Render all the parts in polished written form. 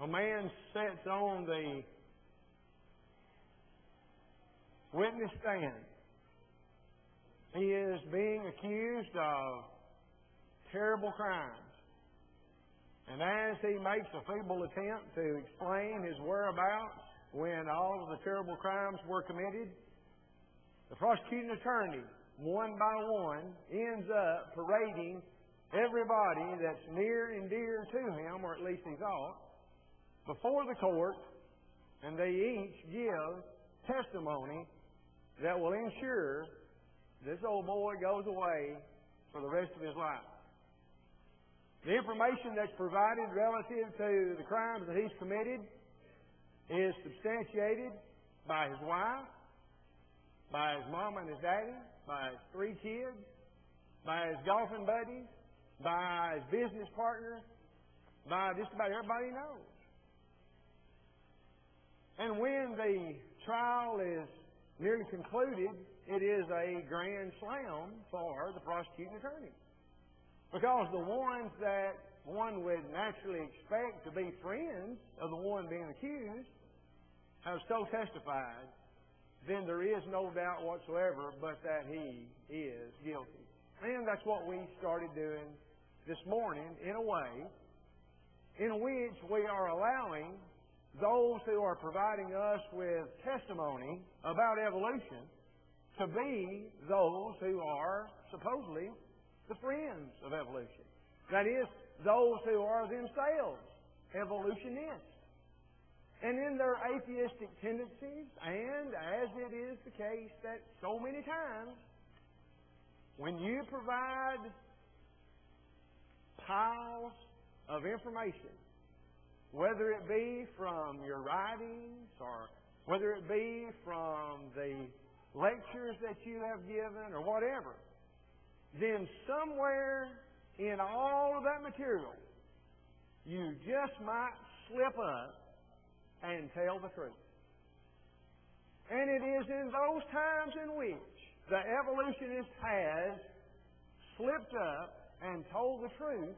a man sits on the witness stand. He is being accused of terrible crimes. And as he makes a feeble attempt to explain his whereabouts when all of the terrible crimes were committed, the prosecuting attorney, one by one, ends up parading everybody that's near and dear to him, or at least he thought, before the court, and they each give testimony that will ensure this old boy goes away for the rest of his life. The information that's provided relative to the crimes that he's committed is substantiated by his wife, by his mom and his daddy, by his 3 kids, by his golfing buddies, by his business partner, by just about everybody he knows. And when the trial is nearly concluded, it is a grand slam for the prosecuting attorney. Because the ones that one would naturally expect to be friends of the one being accused have so testified, then there is no doubt whatsoever but that he is guilty. And that's what we started doing this morning in a way in which we are allowing those who are providing us with testimony about evolution to be those who are supposedly the friends of evolution. That is, those who are themselves evolutionists. And in their atheistic tendencies, and as it is the case that so many times, when you provide piles of information, whether it be from your writings or whether it be from the lectures that you have given or whatever, then somewhere in all of that material, you just might slip up and tell the truth. And it is in those times in which the evolutionist has slipped up and told the truth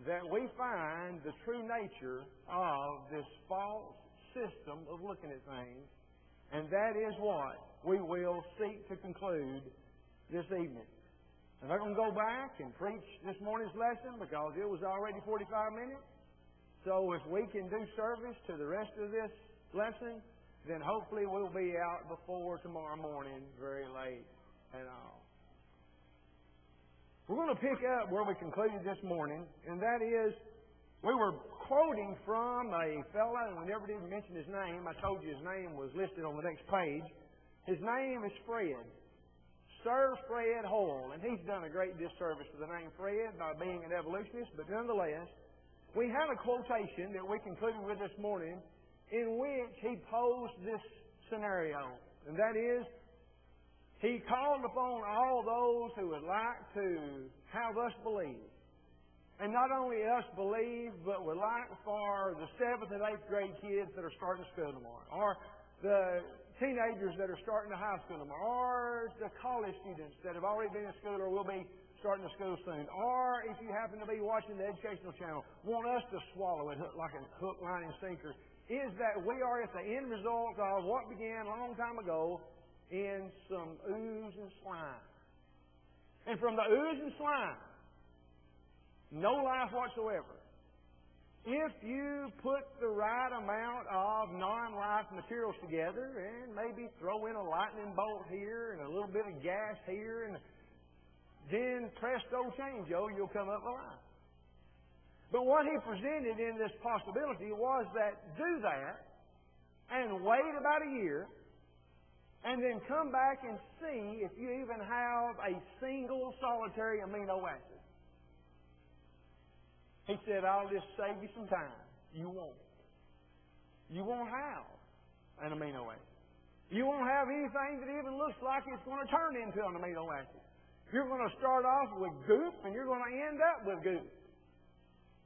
that we find the true nature of this false system of looking at things. And that is what we will seek to conclude this evening. I'm not going to go back and preach this morning's lesson because it was already 45 minutes. So if we can do service to the rest of this lesson, then hopefully we'll be out before tomorrow morning very late and all. We're going to pick up where we concluded this morning, and that is we were quoting from a fellow, and we never did mention his name. I told you his name was listed on the next page. His name is Fred. Sir Fred Hoyle, and he's done a great disservice to the name Fred by being an evolutionist, but nonetheless, we have a quotation that we concluded with this morning in which he posed this scenario, and that is, he called upon all those who would like to have us believe, and not only us believe, but would like for the 7th and 8th grade kids that are starting school tomorrow, or the teenagers that are starting to high school tomorrow, or the college students that have already been in school or will be starting to school soon, or if you happen to be watching the educational channel, want us to swallow it like a hook, line, and sinker, is that we are at the end result of what began a long time ago in some ooze and slime. And from the ooze and slime, no life whatsoever. If you put the right amount of non-life materials together and maybe throw in a lightning bolt here and a little bit of gas here, and then presto changeo, you'll come up alive. But what he presented in this possibility was that do that and wait about a year and then come back and see if you even have a single solitary amino acid. He said, I'll just save you some time. You won't. You won't have an amino acid. You won't have anything that even looks like it's going to turn into an amino acid. You're going to start off with goop and you're going to end up with goop.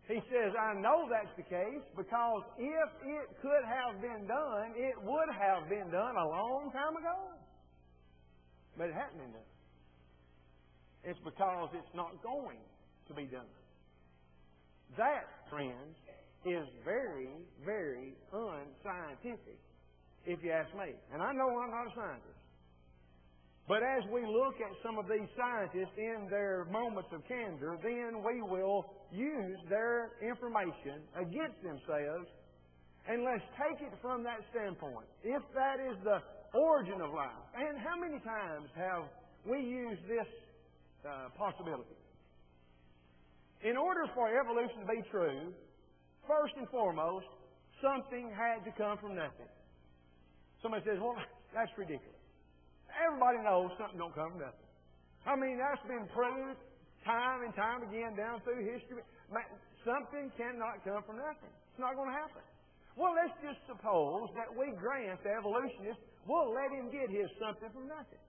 He says, I know that's the case because if it could have been done, it would have been done a long time ago. But it hasn't been done. It's because it's not going to be done. That, friends, is very, very unscientific, if you ask me. And I know I'm not a scientist. But as we look at some of these scientists in their moments of candor, then we will use their information against themselves, and let's take it from that standpoint. If that is the origin of life, and how many times have we used this possibility? In order for evolution to be true, first and foremost, something had to come from nothing. Somebody says, well, that's ridiculous. Everybody knows something don't come from nothing. I mean, that's been proved time and time again down through history. Something cannot come from nothing. It's not going to happen. Well, let's just suppose that we grant the evolutionist, we'll let him get his something from nothing.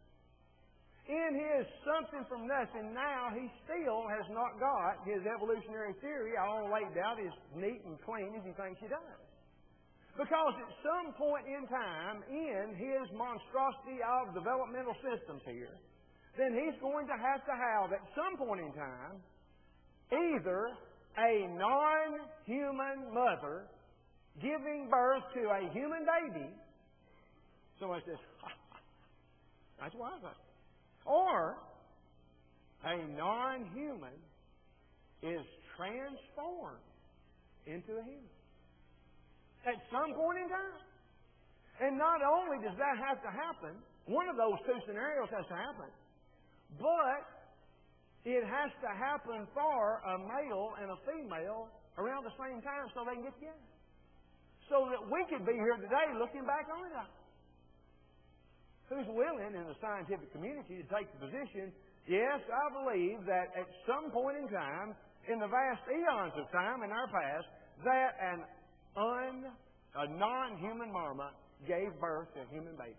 In his something from nothing, now he still has not got his evolutionary theory all laid out as neat and clean as he thinks he does. Because at some point in time, in his monstrosity of developmental systems here, then he's going to have at some point in time, either a non-human mother giving birth to a human baby. Somebody says, that's why I thought. Or a non-human is transformed into a human. At some point in time. And not only does that have to happen, one of those two scenarios has to happen, but it has to happen for a male and a female around the same time so they can get together. So that we could be here today looking back on it. Who's willing in the scientific community to take the position, yes, I believe that at some point in time, in the vast eons of time in our past, that a non-human mama gave birth to a human baby.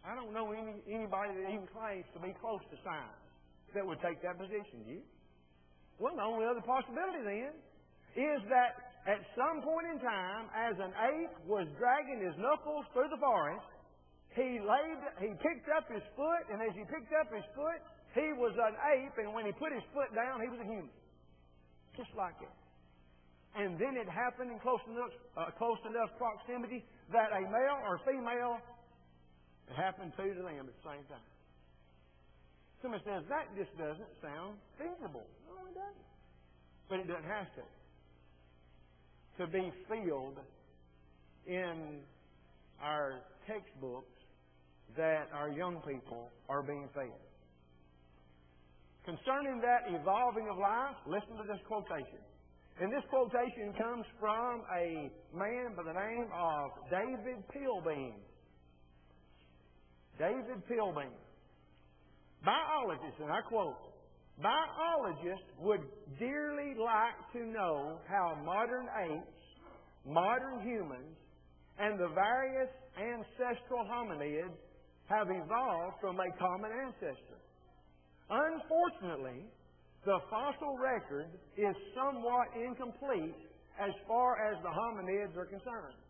I don't know anybody that even claims to be close to science that would take that position. Do you? Well, the only other possibility then is that at some point in time, as an ape was dragging his knuckles through the forest, he picked up his foot, and as he picked up his foot, he was an ape, and when he put his foot down, he was a human. Just like it. And then it happened in close enough proximity that a male or female, it happened to them at the same time. Somebody says, that just doesn't sound feasible. No, it doesn't. But it doesn't have to be filled in our textbooks that our young people are being fed. Concerning that evolving of life, listen to this quotation. And this quotation comes from a man by the name of David Pilbeam. David Pilbeam. Biologists, and I quote, biologists would dearly like to know how modern apes, modern humans, and the various ancestral hominids have evolved from a common ancestor. Unfortunately, the fossil record is somewhat incomplete as far as the hominids are concerned.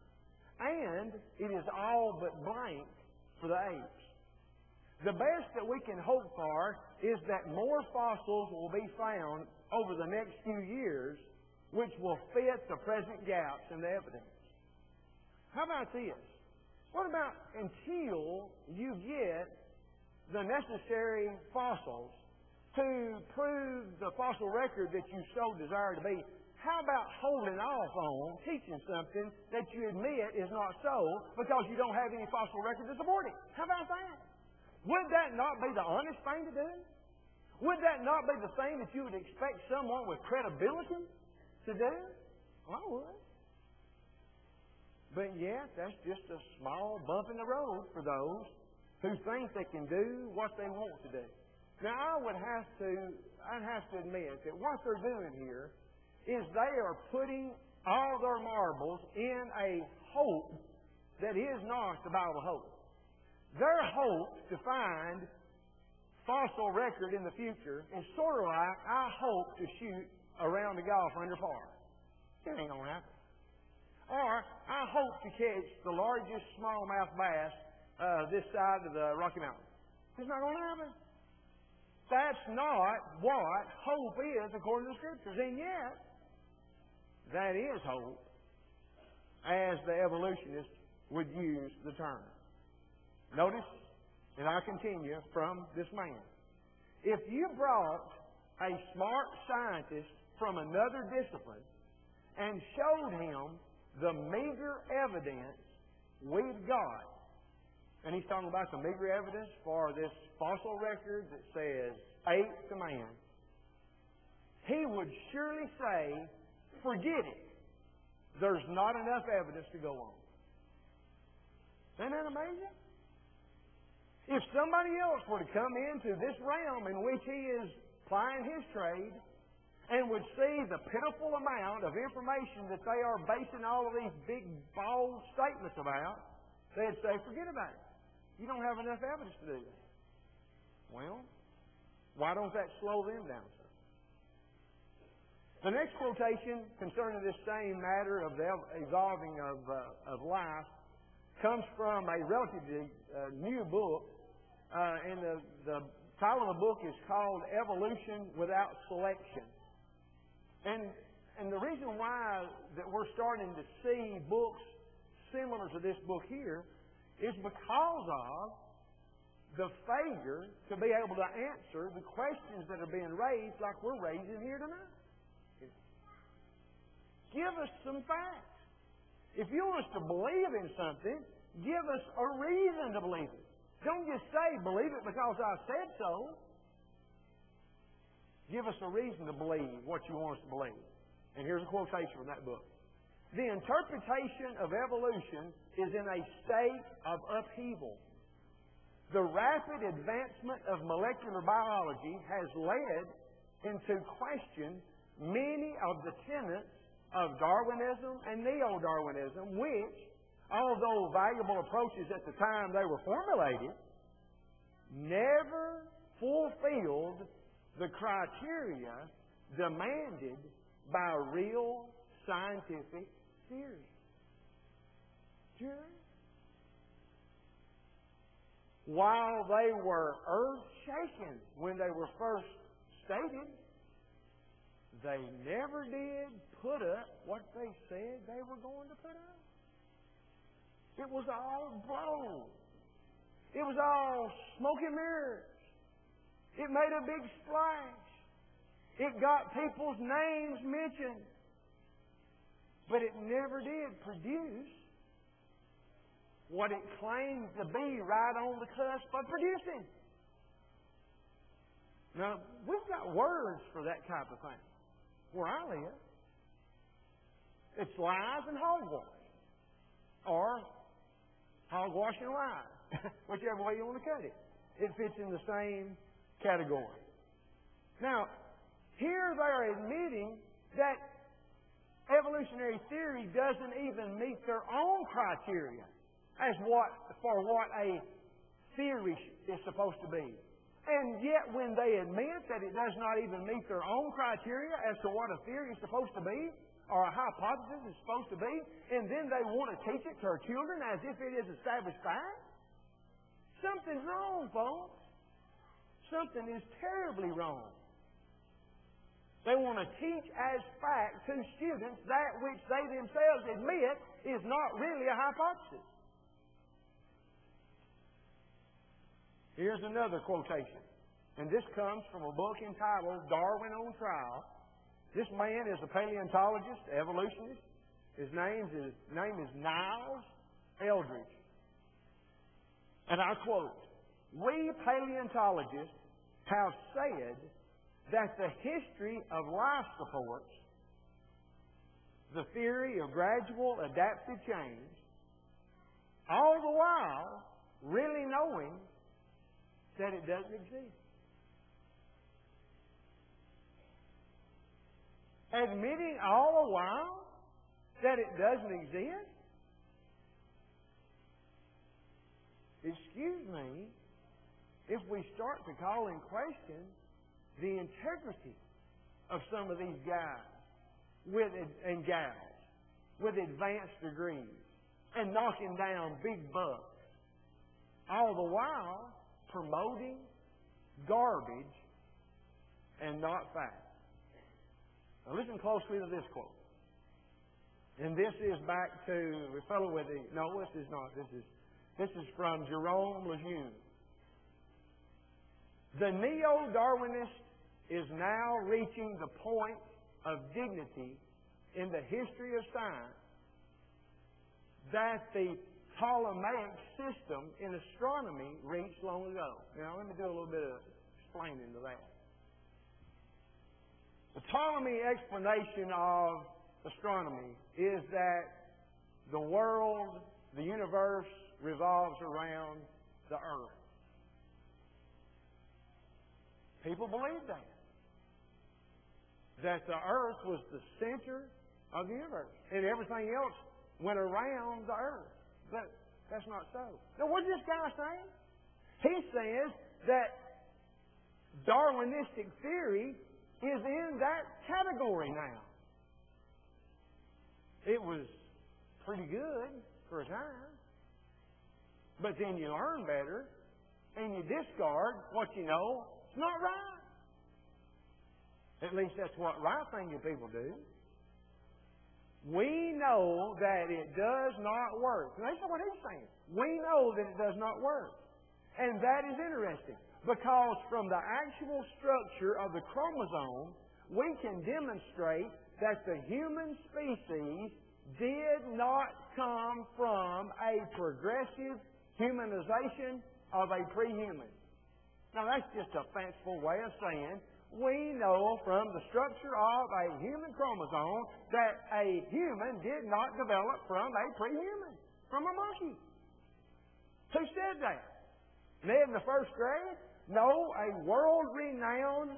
And it is all but blank for the apes. The best that we can hope for is that more fossils will be found over the next few years which will fit the present gaps in the evidence. How about this? What about until you get the necessary fossils to prove the fossil record that you so desire to be, how about holding off on teaching something that you admit is not so because you don't have any fossil record to support it? How about that? Would that not be the honest thing to do? Would that not be the thing that you would expect someone with credibility to do? Well, I would. But yet, that's just a small bump in the road for those who think they can do what they want to do. Now, I'd have to admit that what they're doing here is they are putting all their marbles in a hope that is not the Bible hope. Their hope to find fossil record in the future is sort of like I hope to shoot around the golf under par. It ain't going to happen. Or I hope to catch the largest smallmouth bass this side of the Rocky Mountains. It's not going to happen. That's not what hope is according to the Scriptures. And yet, that is hope, as the evolutionists would use the term. Notice, and I continue from this man. If you brought a smart scientist from another discipline and showed him the meager evidence we've got, and he's talking about the meager evidence for this fossil record that says apes to man, he would surely say, forget it. There's not enough evidence to go on. Isn't that amazing? If somebody else were to come into this realm in which he is plying his trade and would see the pitiful amount of information that they are basing all of these big, bold statements about, they'd say, forget about it. You don't have enough evidence to do that. Well, why don't that slow them down, sir? The next quotation concerning this same matter of the evolving of life comes from a relatively new book, and the title of the book is called Evolution Without Selection. And the reason why that we're starting to see books similar to this book here is because of the failure to be able to answer the questions that are being raised like we're raising here tonight. Give us some facts. If you want us to believe in something, give us a reason to believe it. Don't just say, believe it because I said so. Give us a reason to believe what you want us to believe. And here's a quotation from that book. The interpretation of evolution is in a state of upheaval. The rapid advancement of molecular biology has led into question many of the tenets of Darwinism and Neo-Darwinism, which, although valuable approaches at the time they were formulated, never fulfilled the criteria demanded by real scientific theory. Sure. While they were earth-shaking when they were first stated, they never did put up what they said they were going to put up. It was all blown. It was all smoke and mirrors. It made a big splash. It got people's names mentioned. But it never did produce what it claimed to be right on the cusp of producing. Now, we've got words for that type of thing where I live. It's lies and hogwash. Or hogwash and lies. Whichever way you want to cut it. It fits in the same category. Now, here they are admitting that evolutionary theory doesn't even meet their own criteria for what a theory is supposed to be. And yet when they admit that it does not even meet their own criteria as to what a theory is supposed to be, or a hypothesis is supposed to be, and then they want to teach it to our children as if it is established fact, something's wrong, folks. Something is terribly wrong. They want to teach as fact to students that which they themselves admit is not really a hypothesis. Here's another quotation. And this comes from a book entitled Darwin on Trial. This man is a paleontologist, evolutionist. His name is Niles Eldridge. And I quote, "We paleontologists have said that the history of life supports the theory of gradual adaptive change, all the while really knowing that it doesn't exist." Admitting all the while that it doesn't exist? Excuse me, if we start to call in question the integrity of some of these guys and gals with advanced degrees and knocking down big bucks, all the while promoting garbage and not fact. Now listen closely to this quote. And this is back to the fellow with the... No, this is not. This is from Jerome Lejeune. The neo-Darwinist is now reaching the point of dignity in the history of science that the Ptolemaic system in astronomy reached long ago. Now, let me do a little bit of explaining to that. The Ptolemy explanation of astronomy is that the world, the universe, revolves around the earth. People believe that. That the earth was the center of the universe. And everything else went around the earth. But that's not so. Now, what's this guy saying? He says that Darwinistic theory is in that category now. It was pretty good for a time. But then you learn better and you discard what you know is not right. At least that's what right-thinking people do. We know that it does not work. And that's what he's saying. We know that it does not work. And that is interesting. Because from the actual structure of the chromosome, we can demonstrate that the human species did not come from a progressive humanization of a pre-human. Now, that's just a fanciful way of saying we know from the structure of a human chromosome that a human did not develop from a pre-human, from a monkey. Who said that? Ned in the first grade? No, a world-renowned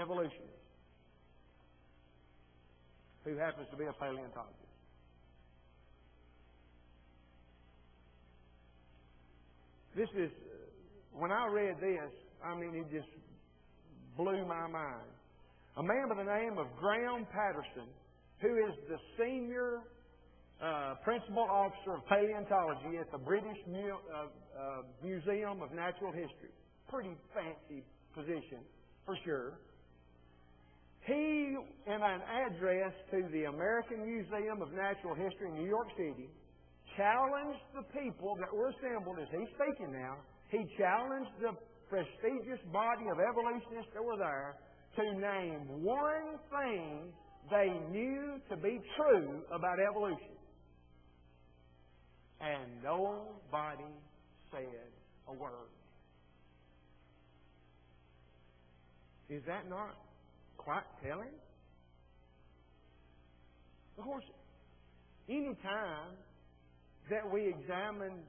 evolutionist who happens to be a paleontologist. This is, when I read this, it just blew my mind. A man by the name of Graham Patterson, who is the senior principal officer of paleontology at the British Museum of Natural History. Pretty fancy position, for sure. He, in an address to the American Museum of Natural History in New York City, challenged the people that were assembled, as he's speaking now, he challenged the prestigious body of evolutionists that were there to name one thing they knew to be true about evolution. And nobody said a word. Is that not quite telling? Of course, any time that we examine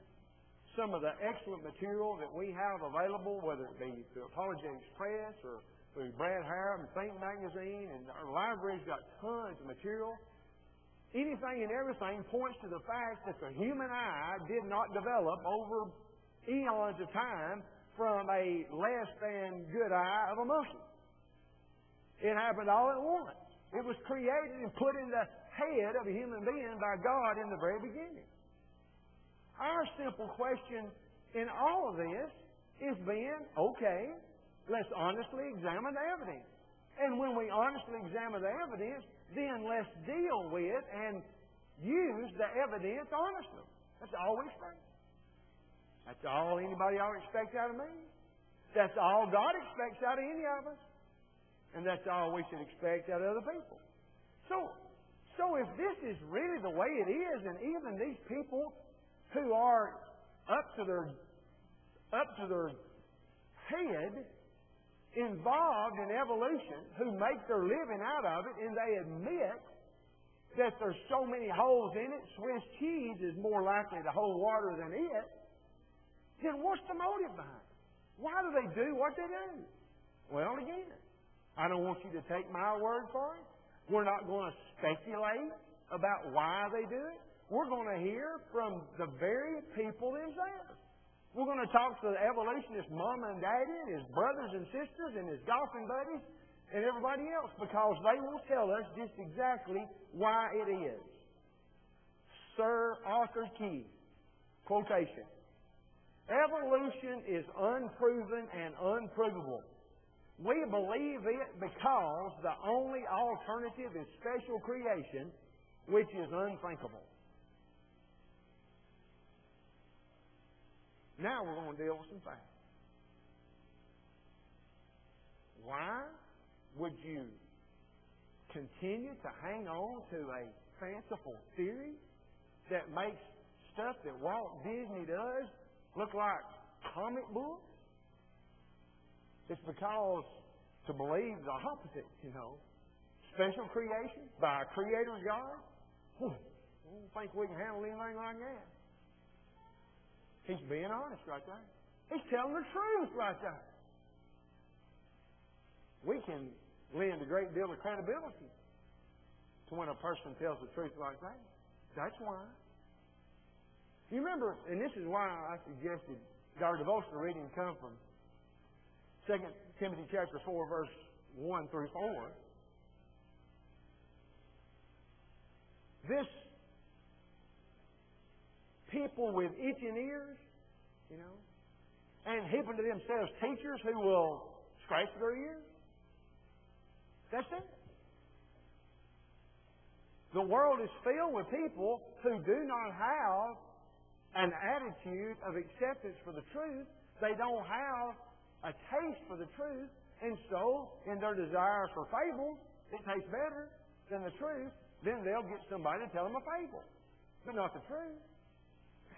some of the excellent material that we have available, whether it be through Apologetics Press or through Brad Harrop and Think Magazine, and our library's got tons of material, anything and everything points to the fact that the human eye did not develop over eons of time from a less than good eye of a monkey. It happened all at once. It was created and put in the head of a human being by God in the very beginning. Our simple question in all of this is being, okay, let's honestly examine the evidence. And when we honestly examine the evidence, then let's deal with and use the evidence honestly. That's all we expect. That's all anybody ought to expect out of me. That's all God expects out of any of us. And that's all we should expect out of other people. So if this is really the way it is, and even these people who are up to their head involved in evolution, who make their living out of it, and they admit that there's so many holes in it, Swiss cheese is more likely to hold water than it, then what's the motive behind it? Why do they do what they do? Well, again, I don't want you to take my word for it. We're not going to speculate about why they do it. We're going to hear from the very people themselves. We're going to talk to the evolutionist mama and daddy and his brothers and sisters and his golfing buddies and everybody else, because they will tell us just exactly why it is. Sir Arthur Key, quotation, "Evolution is unproven and unprovable. We believe it because the only alternative is special creation, which is unthinkable. Now we're going to deal with some facts. Why would you continue to hang on to a fanciful theory that makes stuff that Walt Disney does look like comic books? It's because to believe the opposite, special creation by a creator God, I don't think we can handle anything like that. He's being honest right there. He's telling the truth right there. We can lend a great deal of credibility to when a person tells the truth like that. That's why. You remember, and this is why I suggested our devotional reading come from 2 Timothy chapter 4, verse 1 through 4. This people with itching ears, and heaping to themselves teachers who will scratch their ears. That's it. The world is filled with people who do not have an attitude of acceptance for the truth. They don't have a taste for the truth. And so, in their desire for fables, it tastes better than the truth. Then they'll get somebody to tell them a fable, but not the truth.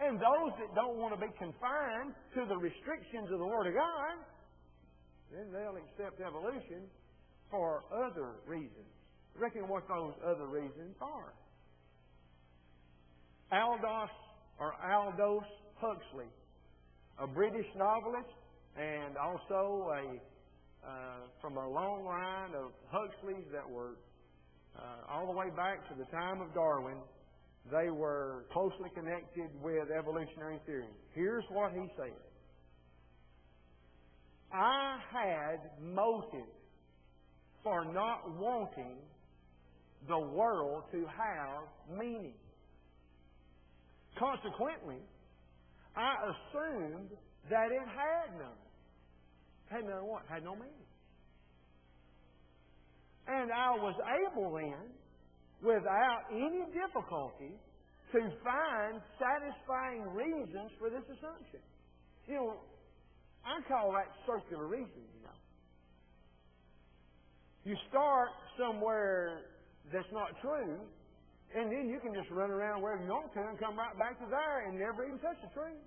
And those that don't want to be confined to the restrictions of the Word of God, then they'll accept evolution for other reasons. Reckon what those other reasons are. Aldous Huxley, a British novelist, and also from a long line of Huxleys that were all the way back to the time of Darwin. They were closely connected with evolutionary theory. Here's what he said. I had motive for not wanting the world to have meaning. Consequently, I assumed that it had none. Had none what? Had no meaning. And I was able then, without any difficulty, to find satisfying reasons for this assumption. I call that circular reasoning, You start somewhere that's not true, and then you can just run around wherever you want to and come right back to there and never even touch the truth.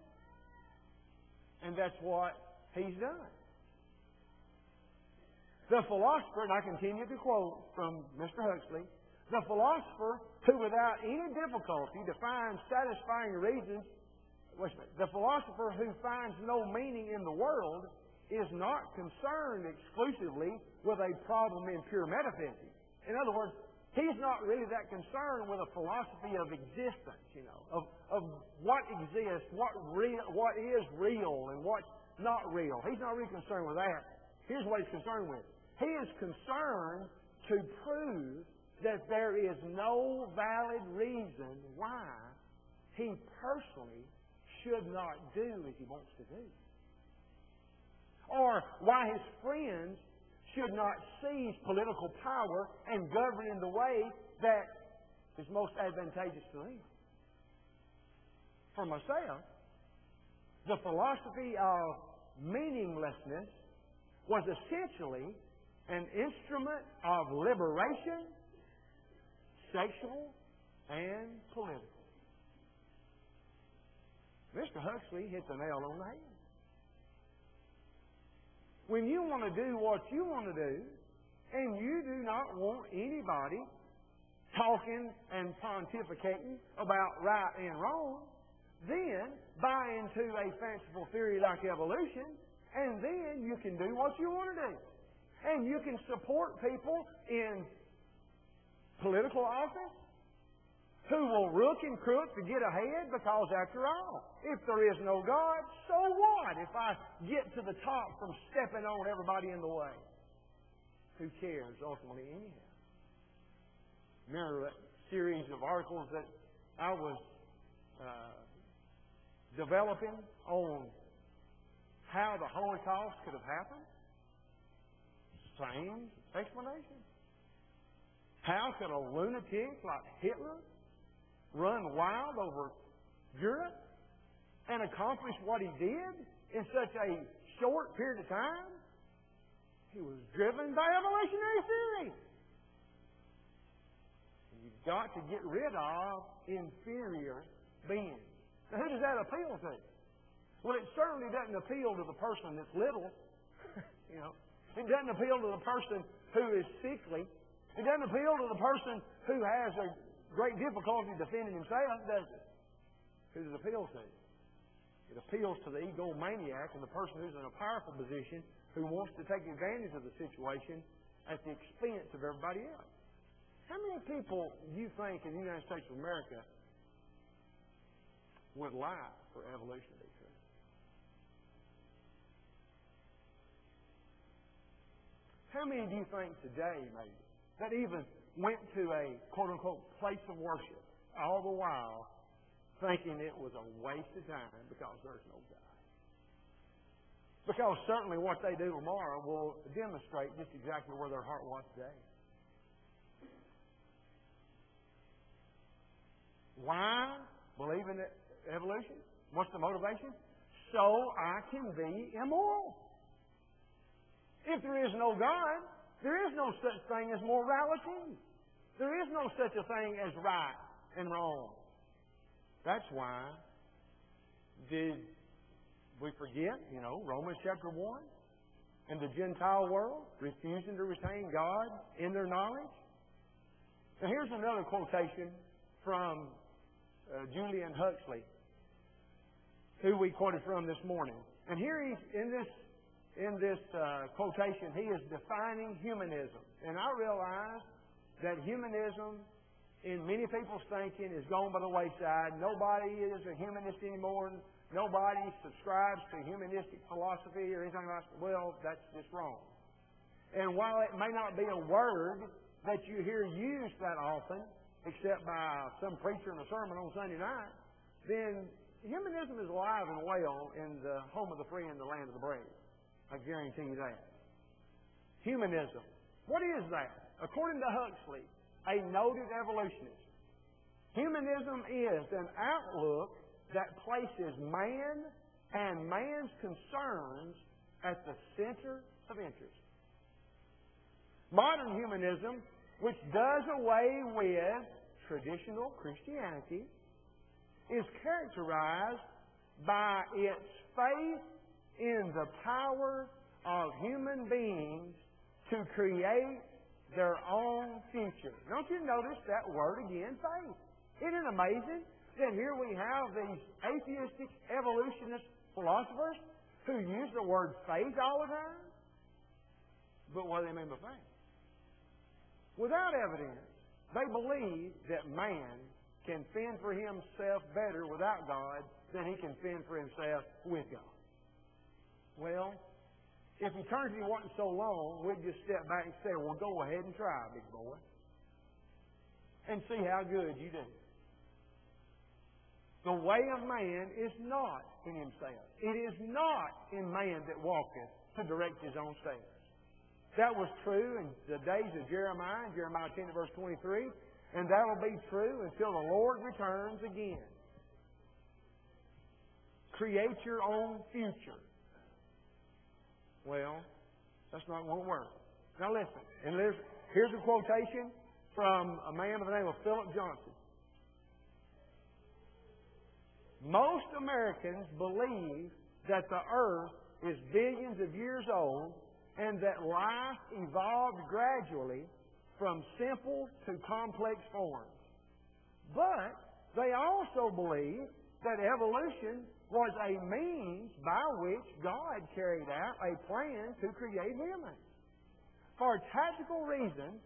And that's what he's done. The philosopher, and I continue to quote from Mr. Huxley, the philosopher who without any difficulty defines satisfying reasons, the philosopher who finds no meaning in the world is not concerned exclusively with a problem in pure metaphysics. In other words, he's not really that concerned with a philosophy of existence, of what exists, what is real and what's not real. He's not really concerned with that. Here's what he's concerned with. He is concerned to prove that there is no valid reason why he personally should not do as he wants to do. Or why his friends should not seize political power and govern in the way that is most advantageous to them. For myself, the philosophy of meaninglessness was essentially an instrument of liberation, sexual and political. Mr. Huxley hit the nail on the head. When you want to do what you want to do, and you do not want anybody talking and pontificating about right and wrong, then buy into a fanciful theory like evolution, and then you can do what you want to do. And you can support people in political office who will rook and crook to get ahead because, after all, if there is no God, so what if I get to the top from stepping on everybody in the way? Who cares ultimately anyhow? Remember that series of articles that I was developing on how the Holocaust could have happened? same explanation. How could a lunatic like Hitler run wild over Europe and accomplish what he did in such a short period of time? He was driven by evolutionary theory. You've got to get rid of inferior beings. Now, who does that appeal to? Well, it certainly doesn't appeal to the person that's little. It doesn't appeal to the person who is sickly. It doesn't appeal to the person who has a great difficulty defending himself, does it? Who does it appeal to? It appeals to the egomaniac and the person who's in a powerful position who wants to take advantage of the situation at the expense of everybody else. How many people do you think in the United States of America would lie for evolution to be true? How many do you think today, maybe, that even went to a quote-unquote place of worship all the while thinking it was a waste of time because there's no God? Because certainly what they do tomorrow will demonstrate just exactly where their heart was today. Why believe in evolution? What's the motivation? So I can be immoral. If there is no God, there is no such thing as morality. There is no such a thing as right and wrong. That's why did we forget, Romans chapter 1 and the Gentile world refusing to retain God in their knowledge? Now here's another quotation from Julian Huxley, who we quoted from this morning. And here he's in this quotation, he is defining humanism. And I realize that humanism, in many people's thinking, is gone by the wayside. Nobody is a humanist anymore. Nobody subscribes to humanistic philosophy or anything like that. Well, that's just wrong. And while it may not be a word that you hear used that often, except by some preacher in a sermon on Sunday night, then humanism is alive and well in the home of the free and the land of the brave. I guarantee you that. Humanism. What is that? According to Huxley, a noted evolutionist, humanism is an outlook that places man and man's concerns at the center of interest. Modern humanism, which does away with traditional Christianity, is characterized by its faith in the power of human beings to create their own future. Don't you notice that word again, faith? Isn't it amazing that here we have these atheistic evolutionist philosophers who use the word faith all the time? But what do they mean by faith? Without evidence, they believe that man can fend for himself better without God than he can fend for himself with God. Well, if eternity wasn't so long, we'd just step back and say, well, go ahead and try, big boy, and see how good you do. The way of man is not in himself. It is not in man that walketh to direct his own steps. That was true in the days of Jeremiah 10 verse 23, and that will be true until the Lord returns again. Create your own future. Well, that's not going to work. Now listen, and here's a quotation from a man by the name of Philip Johnson. Most Americans believe that the earth is billions of years old and that life evolved gradually from simple to complex forms. But they also believe that evolution was a means by which God carried out a plan to create humans. For tactical reasons,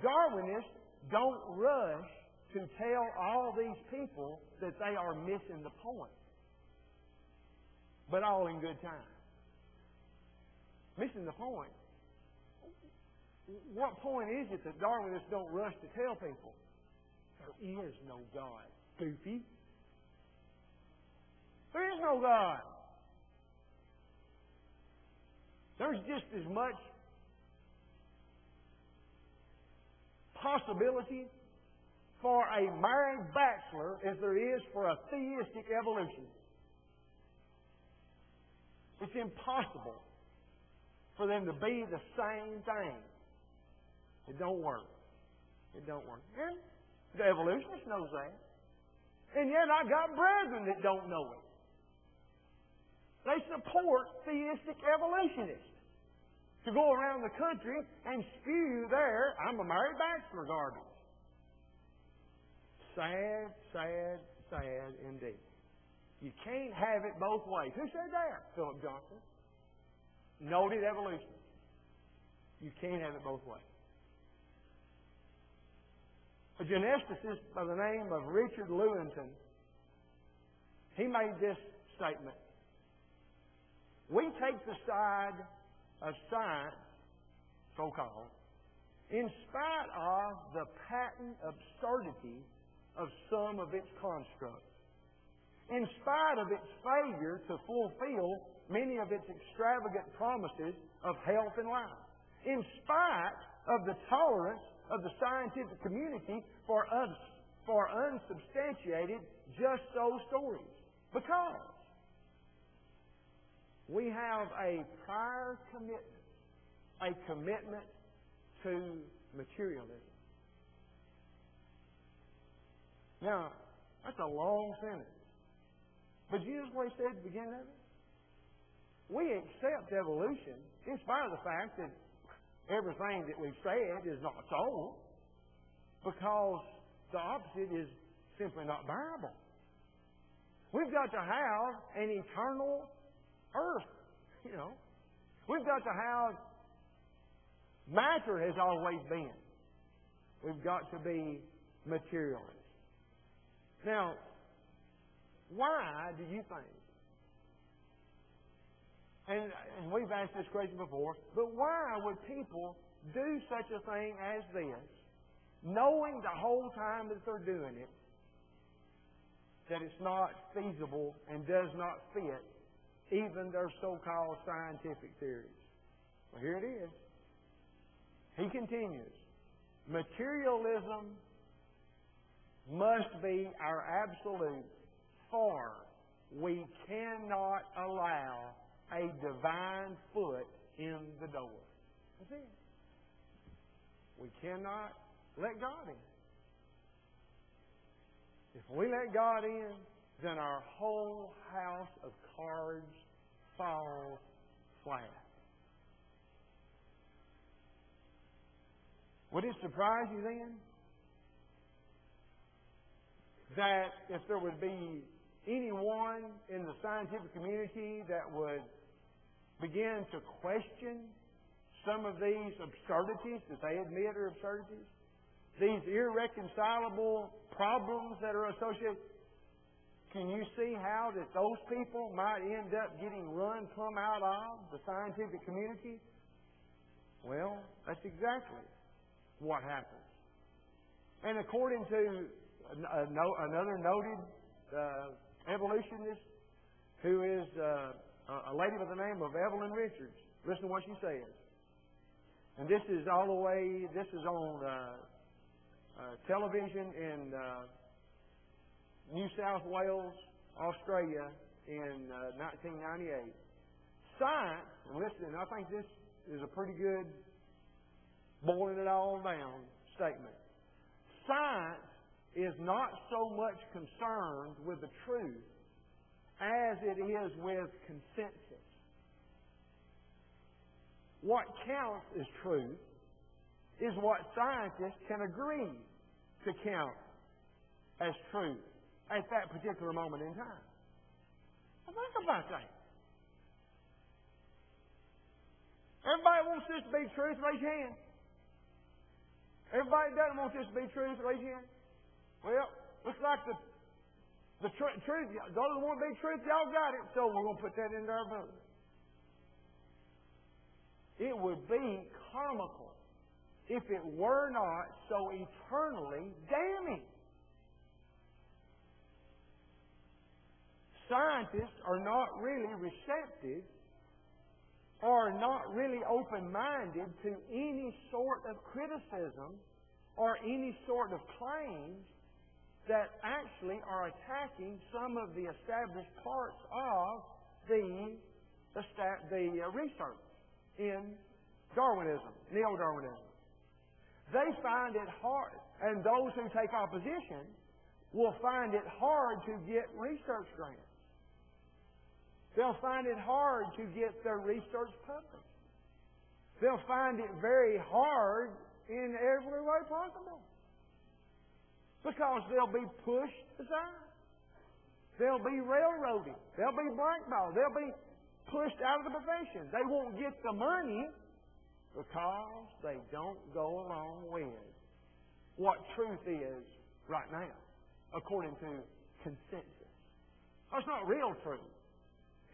Darwinists don't rush to tell all these people that they are missing the point. But all in good time. Missing the point. What point is it that Darwinists don't rush to tell people? There is no God, goofy. There is no God. There's just as much possibility for a married bachelor as there is for a theistic evolution. It's impossible for them to be the same thing. It don't work. It don't work. And the evolutionist knows that. And yet I got brethren that don't know it. They support theistic evolutionists to go around the country and spew their "I'm a married bachelor" garbage. Sad, sad, sad indeed. You can't have it both ways. Who said that? Philip Johnson. Noted evolutionist. You can't have it both ways. A geneticist by the name of Richard Lewontin, he made this statement. We take the side of science, so-called, in spite of the patent absurdity of some of its constructs, in spite of its failure to fulfill many of its extravagant promises of health and life, in spite of the tolerance of the scientific community for unsubstantiated just so stories. Because we have a prior commitment, a commitment to materialism. Now, that's a long sentence. But you know what he said at the beginning of it? We accept evolution in spite of the fact that everything that we've said is not so, because the opposite is simply not viable. We've got to have an eternal earth, you know. We've got to have matter has always been. We've got to be materialists. Now, why do you think? And we've asked this question before, but why would people do such a thing as this, knowing the whole time that they're doing it, that it's not feasible and does not fit even their so-called scientific theories? Well, here it is. He continues, materialism must be our absolute, for we cannot allow a divine foot in the door. That's it. We cannot let God in. If we let God in, then our whole house of cards falls flat. Would it surprise you then that if there would be anyone in the scientific community that would begin to question some of these absurdities that they admit are absurdities, these irreconcilable problems that are associated, can you see how that those people might end up getting run plumb out of the scientific community? Well, that's exactly what happens. And according to another noted evolutionist who is a lady by the name of Evelyn Richards, listen to what she says. And this is all the way, this is on television in New South Wales, Australia in 1998. Science, and listen, I think this is a pretty good boiling it all down statement. Science is not so much concerned with the truth as it is with consensus. What counts as truth is what scientists can agree to count as truth at that particular moment in time. Now think about that. Everybody wants this to be truth, raise your hand. Everybody doesn't want this to be truth, raise your hand. Well, looks like the truth, those who want to be truth, y'all got it, so we're going to put that into our vote. It would be comical if it were not so eternally damning. Scientists are not really receptive or not really open-minded to any sort of criticism or any sort of claims that actually are attacking some of the established parts of the research in Darwinism, neo-Darwinism. They find it hard, and those who take opposition will find it hard to get research grants. They'll find it hard to get their research published. They'll find it very hard in every way possible. Because they'll be pushed aside. They'll be railroaded. They'll be blackballed. They'll be pushed out of the profession. They won't get the money because they don't go along with what truth is right now, according to consensus. That's not real truth.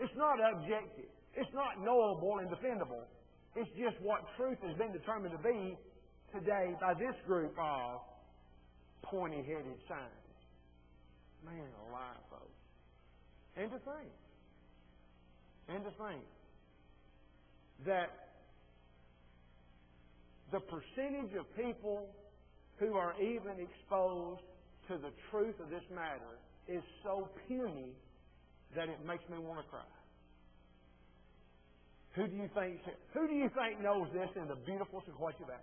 It's not objective. It's not knowable and defendable. It's just what truth has been determined to be today by this group of pointy-headed scientists. Man alive, folks. And to think that the percentage of people who are even exposed to the truth of this matter is so puny that it makes me want to cry. Who do you think knows this in the beautiful Sequoia Valley?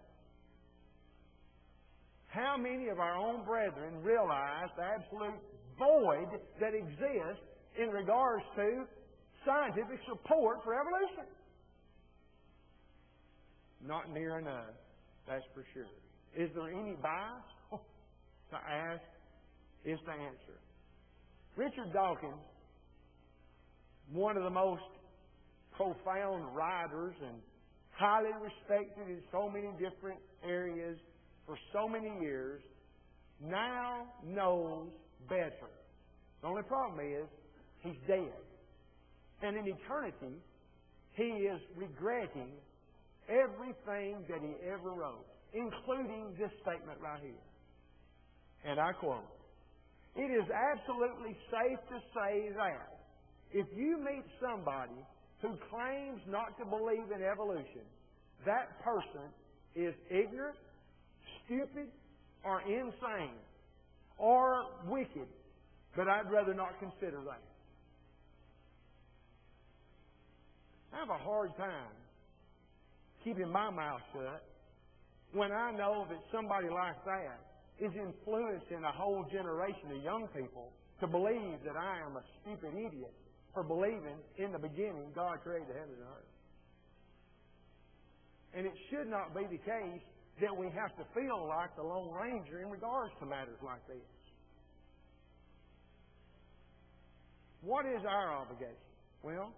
How many of our own brethren realize the absolute void that exists in regards to scientific support for evolution? Not near enough, that's for sure. Is there any bias? To ask is to answer. Richard Dawkins, one of the most profound writers and highly respected in so many different areas for so many years, now knows better. The only problem is he's dead. And in eternity, he is regretting everything that he ever wrote, including this statement right here. And I quote, "It is absolutely safe to say that if you meet somebody who claims not to believe in evolution, that person is ignorant, stupid, or insane, or wicked, but I'd rather not consider that." I have a hard time keeping my mouth shut when I know that somebody like that is influencing a whole generation of young people to believe that I am a stupid idiot for believing in the beginning God created the heavens and earth. And it should not be the case that we have to feel like the Lone Ranger in regards to matters like this. What is our obligation? Well,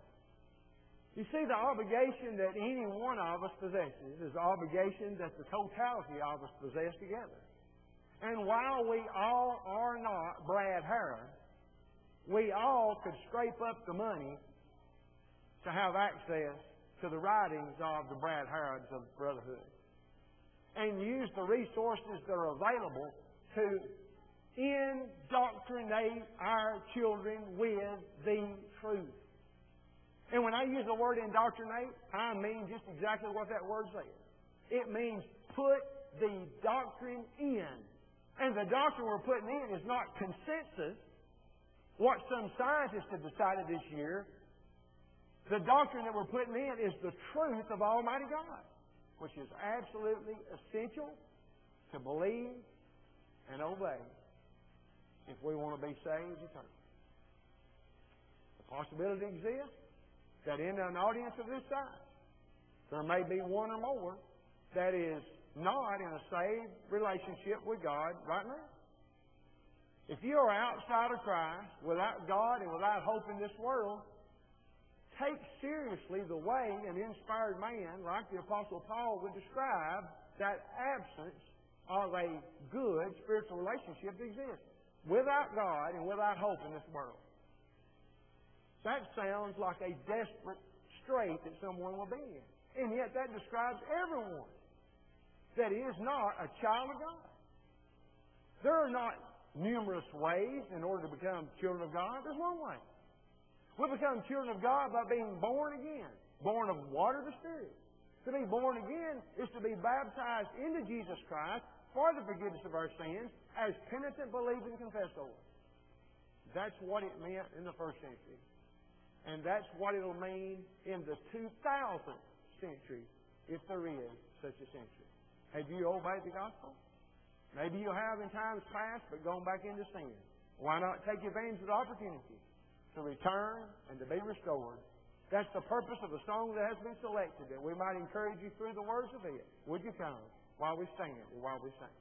you see, the obligation that any one of us possesses is the obligation that the totality of us possess together. And while we all are not Brad Harrod, we all could scrape up the money to have access to the writings of the Brad Harrods of Brotherhood and use the resources that are available to indoctrinate our children with the truth. And when I use the word indoctrinate, I mean just exactly what that word says. It means put the doctrine in. And the doctrine we're putting in is not consensus, what some scientists have decided this year. The doctrine that we're putting in is the truth of Almighty God, which is absolutely essential to believe and obey if we want to be saved eternally. The possibility exists that in an audience of this size, there may be one or more that is not in a saved relationship with God right now. If you are outside of Christ, without God and without hope in this world, take seriously the way an inspired man like the Apostle Paul would describe that absence of a good spiritual relationship that exists without God and without hope in this world. That sounds like a desperate strait that someone will be in. And yet that describes everyone that is not a child of God. There are not numerous ways in order to become children of God. There's one way. We become children of God by being born again, born of water to Spirit. To be born again is to be baptized into Jesus Christ for the forgiveness of our sins as penitent, believing, confessed Lord. That's what it meant in the first century. And that's what it'll mean in the 2000th century, if there is such a century. Have you obeyed the gospel? Maybe you have in times past, but gone back into sin. Why not take advantage of the opportunity to return and to be restored? That's the purpose of the song that has been selected, that we might encourage you through the words of it. Would you come while we stand and while we sing?